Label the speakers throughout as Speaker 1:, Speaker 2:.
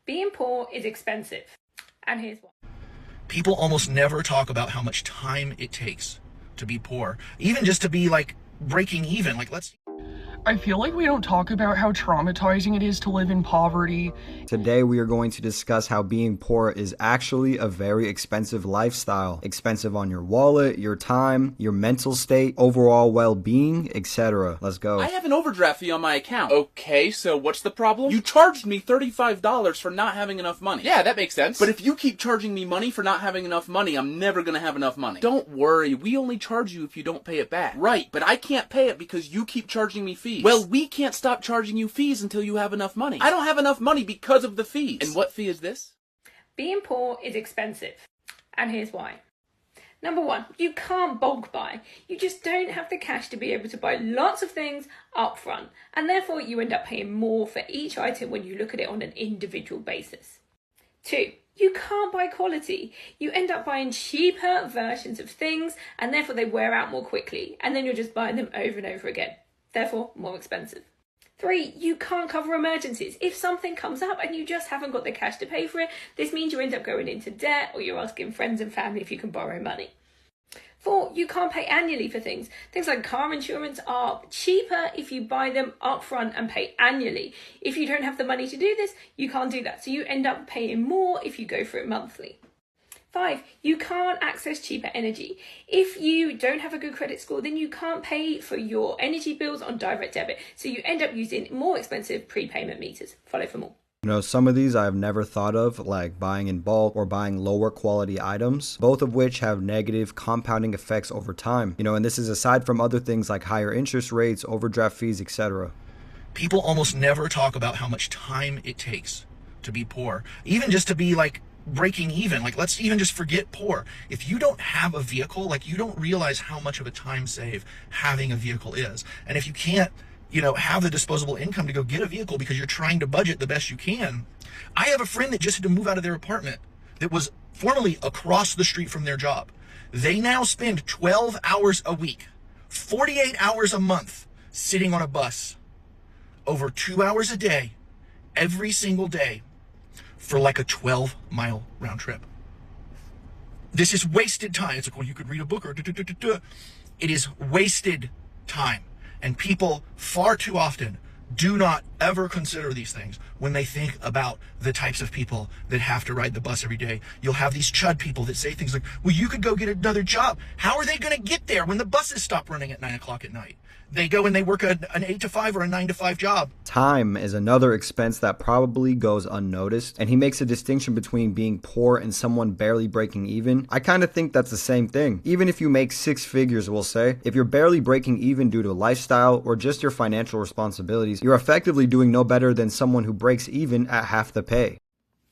Speaker 1: Being poor is expensive. And here's why.
Speaker 2: People almost never talk about how much time it takes to be poor, even just to be like breaking even. Like,
Speaker 3: I feel like we don't talk about how traumatizing it is to live in poverty.
Speaker 4: Today we are going to discuss how being poor is actually a very expensive lifestyle. Expensive on your wallet, your time, your mental state, overall well-being, etc. Let's go.
Speaker 5: I have an overdraft fee on my account. Okay, so what's the problem? You charged me $35 for not having enough money. Yeah, that makes sense. But if you keep charging me money for not having enough money, I'm never gonna have enough money. Don't worry, we only charge you if you don't pay it back. Right, but I can't pay it because you keep charging me fees. Well, we can't stop charging you fees until you have enough money. I don't have enough money because of the fees. And what fee is this?
Speaker 1: Being poor is expensive. And here's why. Number one, you can't bulk buy. You just don't have the cash to be able to buy lots of things up front. And therefore you end up paying more for each item when you look at it on an individual basis. Two, you can't buy quality. You end up buying cheaper versions of things and therefore they wear out more quickly. And then you're just buying them over and over again. Therefore, more expensive. Three, you can't cover emergencies. If something comes up and you just haven't got the cash to pay for it, this means you end up going into debt or you're asking friends and family if you can borrow money. Four, you can't pay annually for things. Things like car insurance are cheaper if you buy them upfront and pay annually. If you don't have the money to do this, you can't do that. So you end up paying more if you go for it monthly. Five, you can't access cheaper energy. If you don't have a good credit score, then you can't pay for your energy bills on direct debit. So you end up using more expensive prepayment meters. Follow for more.
Speaker 4: You know, some of these I've never thought of, like buying in bulk or buying lower quality items, both of which have negative compounding effects over time. You know, and this is aside from other things like higher interest rates, overdraft fees, etc.
Speaker 2: people almost never talk about how much time it takes to be poor, even just to be like breaking even. Like, let's even just forget poor. If you don't have a vehicle, like, you don't realize how much of a time save having a vehicle is. And if you can't, have the disposable income to go get a vehicle because you're trying to budget the best you can. I have a friend that just had to move out of their apartment that was formerly across the street from their job. They now spend 12 hours a week, 48 hours a month sitting on a bus, over 2 hours a day, every single day, for like a 12-mile round trip. This is wasted time. It's like, well, you could read a book or It is wasted time. And people far too often do not ever consider these things when they think about the types of people that have to ride the bus every day. You'll have these chud people that say things like, well, you could go get another job. How are they going to get there when the buses stop running at 9 o'clock at night? They go and they work an 8 to 5 or a 9 to 5 job.
Speaker 4: Time is another expense that probably goes unnoticed, and he makes a distinction between being poor and someone barely breaking even. I kind of think that's the same thing. Even if you make 6 figures, we'll say, if you're barely breaking even due to lifestyle or just your financial responsibilities, you're effectively doing no better than someone who breaks even at half the pay.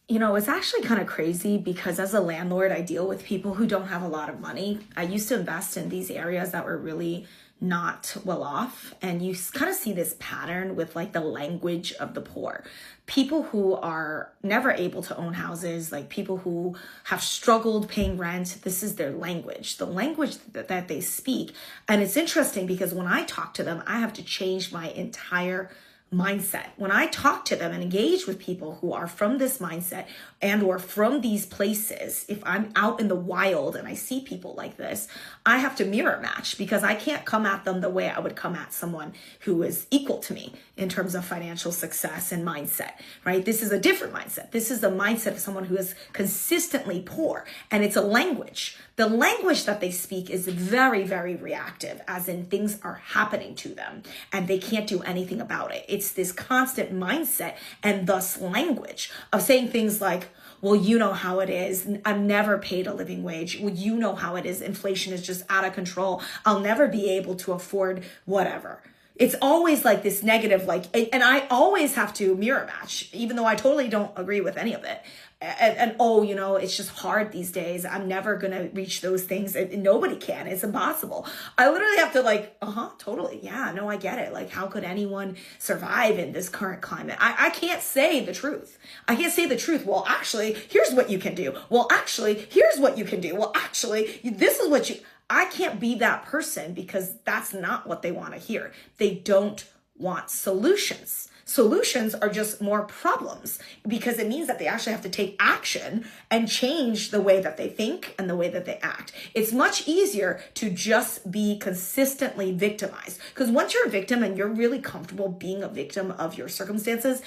Speaker 6: It's actually kind of crazy because as a landlord, I deal with people who don't have a lot of money. I used to invest in these areas that were really not well off. And you kind of see this pattern with like the language of the poor. People who are never able to own houses, like people who have struggled paying rent, this is their language, the language that they speak. And it's interesting because when I talk to them, I have to change my entire mindset. When I talk to them and engage with people who are from this mindset and or from these places, if I'm out in the wild and I see people like this, I have to mirror match because I can't come at them the way I would come at someone who is equal to me in terms of financial success and mindset, right? This is a different mindset. This is the mindset of someone who is consistently poor, and it's a language. The language that they speak is very, very reactive, as in things are happening to them and they can't do anything about it. It's this constant mindset and thus language of saying things like, well, you know how it is. I've never paid a living wage. Well, you know how it is. Inflation is just out of control. I'll never be able to afford whatever. It's always like this negative, and I always have to mirror match, even though I totally don't agree with any of it. And it's just hard these days. I'm never going to reach those things. Nobody can. It's impossible. I literally have to totally. Yeah, no, I get it. Like, how could anyone survive in this current climate? I can't say the truth. I can't say the truth. Well, actually, here's what you can do. Well, actually, here's what you can do. Well, actually, this is what I can't be that person because that's not what they want to hear. They don't want solutions. Solutions are just more problems because it means that they actually have to take action and change the way that they think and the way that they act. It's much easier to just be consistently victimized, because once you're a victim and you're really comfortable being a victim of your circumstances,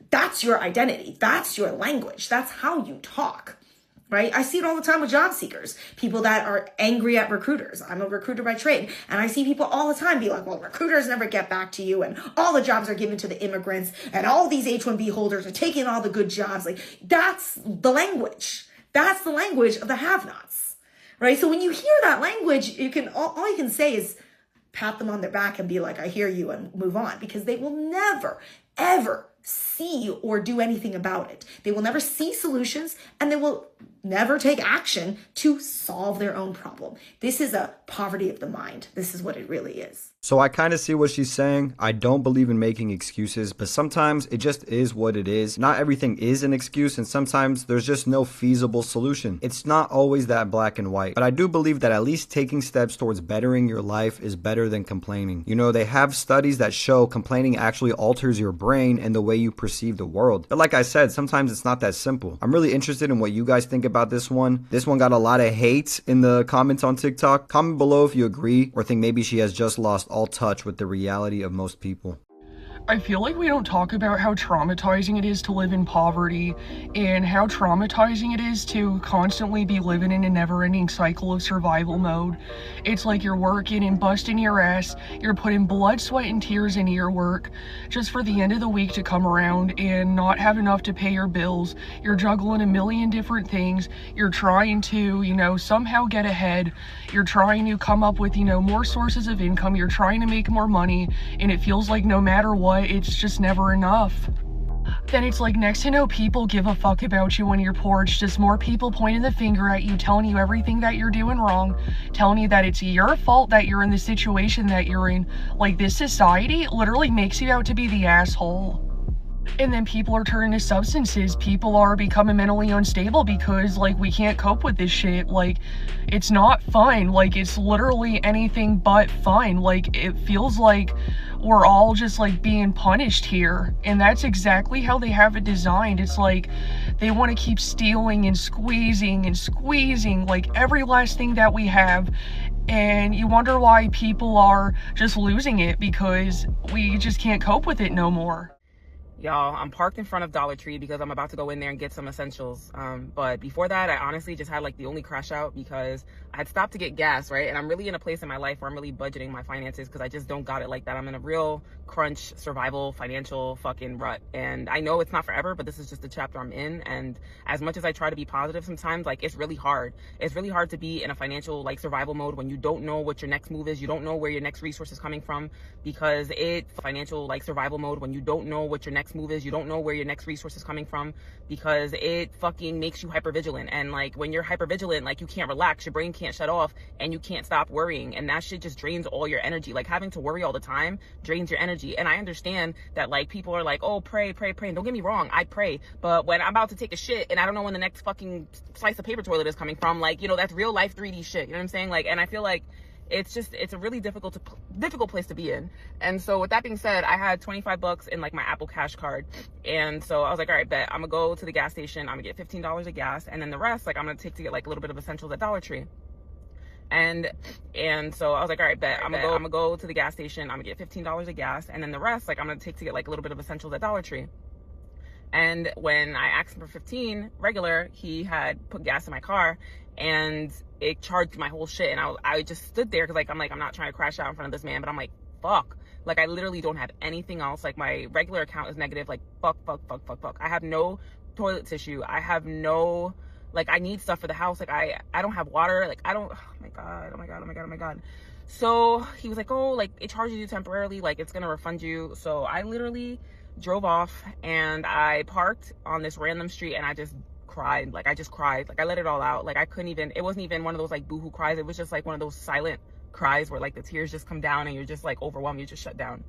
Speaker 6: that's your identity. That's your language. That's how you talk. Right? I see it all the time with job seekers, people that are angry at recruiters. I'm a recruiter by trade. And I see people all the time be like, well, recruiters never get back to you. And all the jobs are given to the immigrants. And all these H-1B holders are taking all the good jobs. Like, that's the language. That's the language of the have-nots. Right? So when you hear that language, you can, all you can say is pat them on their back and be like, I hear you, and move on, because they will never, ever see or do anything about it. They will never see solutions, and they will never take action to solve their own problem. This is a poverty of the mind. This is what it really is.
Speaker 4: So I kind of see what she's saying. I don't believe in making excuses, but sometimes it just is what it is. Not everything is an excuse, and sometimes there's just no feasible solution. It's not always that black and white, but I do believe that at least taking steps towards bettering your life is better than complaining. You know, they have studies that show complaining actually alters your brain and the way you perceive the world. But like I said, sometimes it's not that simple. I'm really interested in what you guys think about this one. This one got a lot of hate in the comments on TikTok. Comment below if you agree or think maybe she has just lost all touch with the reality of most people.
Speaker 3: I feel like we don't talk about how traumatizing it is to live in poverty and how traumatizing it is to constantly be living in a never-ending cycle of survival mode. It's like you're working and busting your ass, you're putting blood, sweat, and tears into your work just for the end of the week to come around and not have enough to pay your bills. You're juggling a million different things. You're trying to, somehow get ahead. You're trying to come up with, more sources of income. You're trying to make more money, and it feels like no matter what, it's just never enough. Then it's like next to no people give a fuck about you when you're poor. It's just more people pointing the finger at you, telling you everything that you're doing wrong, telling you that it's your fault that you're in the situation that you're in. Like, this society literally makes you out to be the asshole. And then people are turning to substances. People are becoming mentally unstable because, we can't cope with this shit. It's not fun. It's literally anything but fun. It feels like we're all just, being punished here. And that's exactly how they have it designed. It's like they want to keep stealing and squeezing, every last thing that we have. And you wonder why people are just losing it, because we just can't cope with it no more.
Speaker 7: Y'all, I'm parked in front of Dollar Tree because I'm about to go in there and get some essentials. But before that, I honestly just had the only crash out because I had stopped to get gas, right? And I'm really in a place in my life where I'm really budgeting my finances because I just don't got it like that. I'm in a real crunch, survival, financial fucking rut. And I know it's not forever, but this is just the chapter I'm in. And as much as I try to be positive sometimes, it's really hard. It's really hard to be in a financial, survival mode when you don't know what your next move is. You don't know where your next resource is coming from, because financial, survival mode when you don't know what your next move is. You don't know where your next resource is coming from, because it fucking makes you hypervigilant. And when you're hypervigilant, you can't relax, your brain can't shut off, and you can't stop worrying, and that shit just drains all your energy. Having to worry all the time drains your energy. And I understand that people are oh, pray, and don't get me wrong, I pray, but when I'm about to take a shit and I don't know when the next fucking slice of paper toilet is coming from, that's real life 3D shit, you know what I'm saying? And I feel like it's a really difficult place to be in. And so with that being said, I had $25 in my Apple Cash card. And so I was like, all right, bet, I'm gonna go to the gas station, I'm gonna get $15 of gas, and then the rest, I'm gonna take to get a little bit of essentials at Dollar Tree. And so I was like, all right, bet, I'm gonna go to the gas station, I'm gonna get $15 of gas, and then the rest, I'm gonna take to get a little bit of essentials at Dollar Tree. And when I asked him for 15 regular, he had put gas in my car, and it charged my whole shit. And I just stood there because I'm not trying to crash out in front of this man, but I'm like, fuck. I literally don't have anything else. My regular account is negative. Fuck. I have no toilet tissue. I have no, I need stuff for the house. I don't have water. I don't, oh my God. So he was like, oh, it charges you temporarily. It's going to refund you. So I literally drove off and I parked on this random street, and I just cried. I just cried. I let it all out. I couldn't even, it wasn't even one of those boohoo cries. It was just one of those silent cries where the tears just come down and you're just overwhelmed. You just shut down.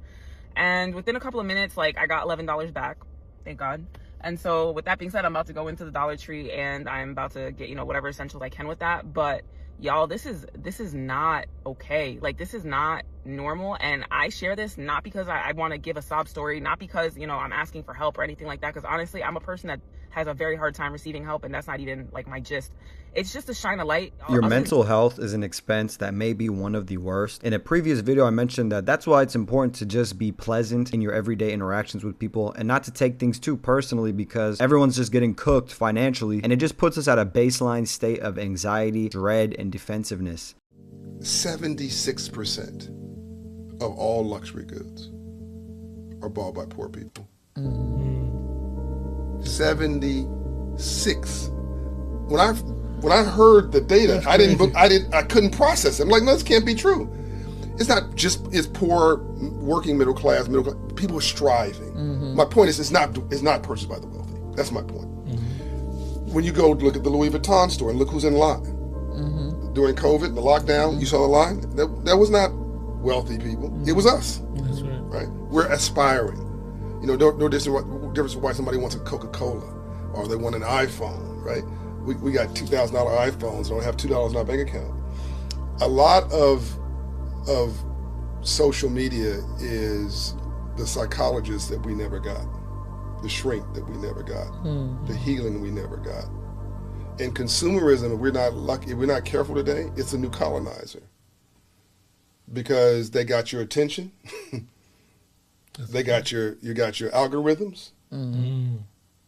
Speaker 7: And within a couple of minutes, I got $11 back, thank God. And so with that being said, I'm about to go into the Dollar Tree and I'm about to get, whatever essentials I can with that. But y'all, this is not okay. This is not normal. And I share this not because I want to give a sob story, not because, you know, I'm asking for help or anything like that, because honestly, I'm a person that has a very hard time receiving help, and that's not even like my gist. It's just to shine a light.
Speaker 4: Your mental health is an expense that may be one of the worst. In a previous video, I mentioned that that's why it's important to just be pleasant in your everyday interactions with people and not to take things too personally, because everyone's just getting cooked financially, and it just puts us at a baseline state of anxiety, dread, and defensiveness.
Speaker 8: 76% of all luxury goods are bought by poor people. 76. When I heard the data, I couldn't process it. I'm like, no, this can't be true. It's not just poor working middle class people are striving. My point is, it's not purchased by the wealthy. That's my point. When you go look at the Louis Vuitton store and look who's in line during COVID, the lockdown, you saw the line. That was not wealthy people. It was us.
Speaker 9: That's right.
Speaker 8: Right? We're aspiring. You know, no difference why somebody wants a Coca-Cola or they want an iPhone, right? We got $2,000 iPhones, don't have $2 in our bank account. A lot of social media is the psychologist that we never got, the shrink that we never got, the healing we never got. And consumerism, if we're not lucky, if we're not careful today, it's a new colonizer. Because they got your attention, you got your algorithms,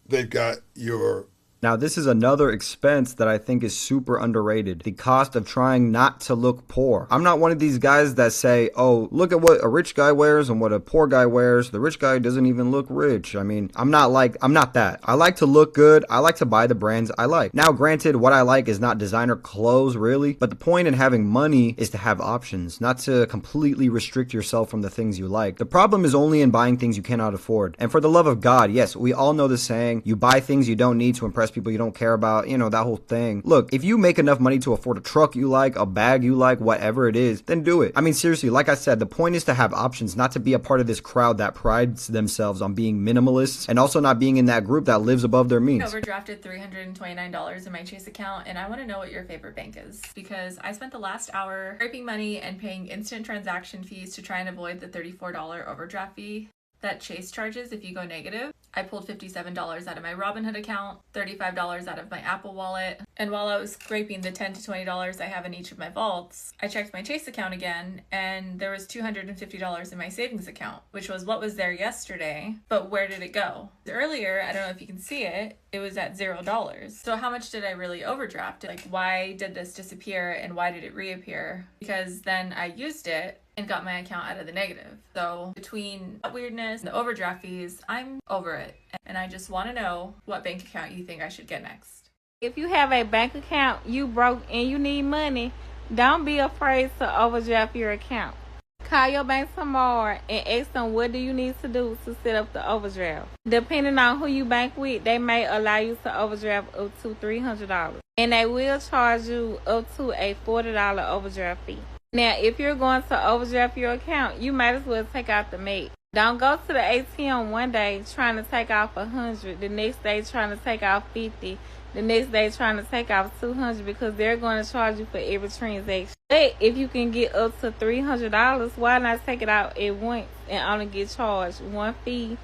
Speaker 8: they've got your...
Speaker 4: Now, this is another expense that I think is super underrated. The cost of trying not to look poor. I'm not one of these guys that say, oh, look at what a rich guy wears and what a poor guy wears. The rich guy doesn't even look rich. I mean, I'm not that. I like to look good. I like to buy the brands I like. Now, granted, what I like is not designer clothes, really. But the point in having money is to have options, not to completely restrict yourself from the things you like. The problem is only in buying things you cannot afford. And for the love of God, yes, we all know the saying, you buy things you don't need to impress people you don't care about, you know, that whole thing. Look, if you make enough money to afford a truck you like, a bag you like, whatever it is, then do it. I mean, seriously, like I said, the point is to have options, not to be a part of this crowd that prides themselves on being minimalists and also not being in that group that lives above their means.
Speaker 10: Overdrafted $329 in my Chase account, and I want to know what your favorite bank is, because I spent the last hour scraping money and paying instant transaction fees to try and avoid the $34 overdraft fee that Chase charges if you go negative. I pulled $57 out of my Robinhood account, $35 out of my Apple wallet, and while I was scraping the $10 to $20 I have in each of my vaults, I checked my Chase account again, and there was $250 in my savings account, which was what was there yesterday, but where did it go? Earlier, I don't know if you can see it, it was at $0. So how much did I really overdraft? Like, why did this disappear and why did it reappear? Because then I used it and got my account out of the negative. So between that weirdness and the overdraft fees, I'm over it. And I just want to know what bank account you think I should get next.
Speaker 11: If you have a bank account, you broke and you need money, don't be afraid to overdraft your account. Call your bank tomorrow and ask them what do you need to do to set up the overdraft. Depending on who you bank with, they may allow you to overdraft up to $300. And they will charge you up to a $40 overdraft fee. Now, if you're going to overdraft your account, you might as well take out the max. Don't go to the ATM one day trying to take off 100, the next day trying to take off 50, the next day trying to take off 200, because they're going to charge you for every transaction. But if you can get up to $300, why not take it out at once and only get charged one fee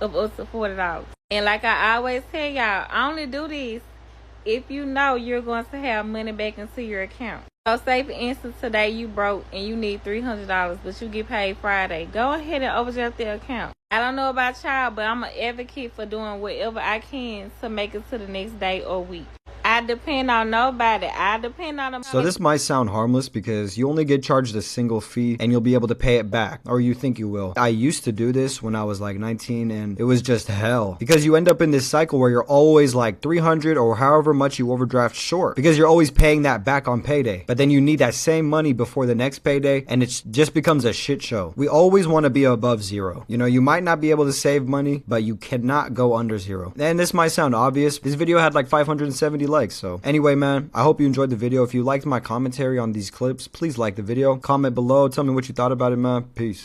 Speaker 11: of up to $40? And like I always tell y'all, I only do this if you know you're going to have money back into your account. So say for instance today you broke and you need $300, but you get paid Friday. Go ahead and overdraft the account. I don't know about y'all, but I'm an advocate for doing whatever I can to make it to the next day or week. I depend on nobody. I depend on them.
Speaker 4: So this might sound harmless because you only get charged a single fee and you'll be able to pay it back, or you think you will. I used to do this when I was like 19 and it was just hell, because you end up in this cycle where you're always like 300 or however much you overdraft short, because you're always paying that back on payday. But then you need that same money before the next payday and it just becomes a shit show. We always want to be above zero. You know, you might not be able to save money, but you cannot go under zero. And this might sound obvious. This video had like 570 likes. So anyway, man, I hope you enjoyed the video. If you liked my commentary on these clips, please like the video, comment below, tell me what you thought about it, man. Peace.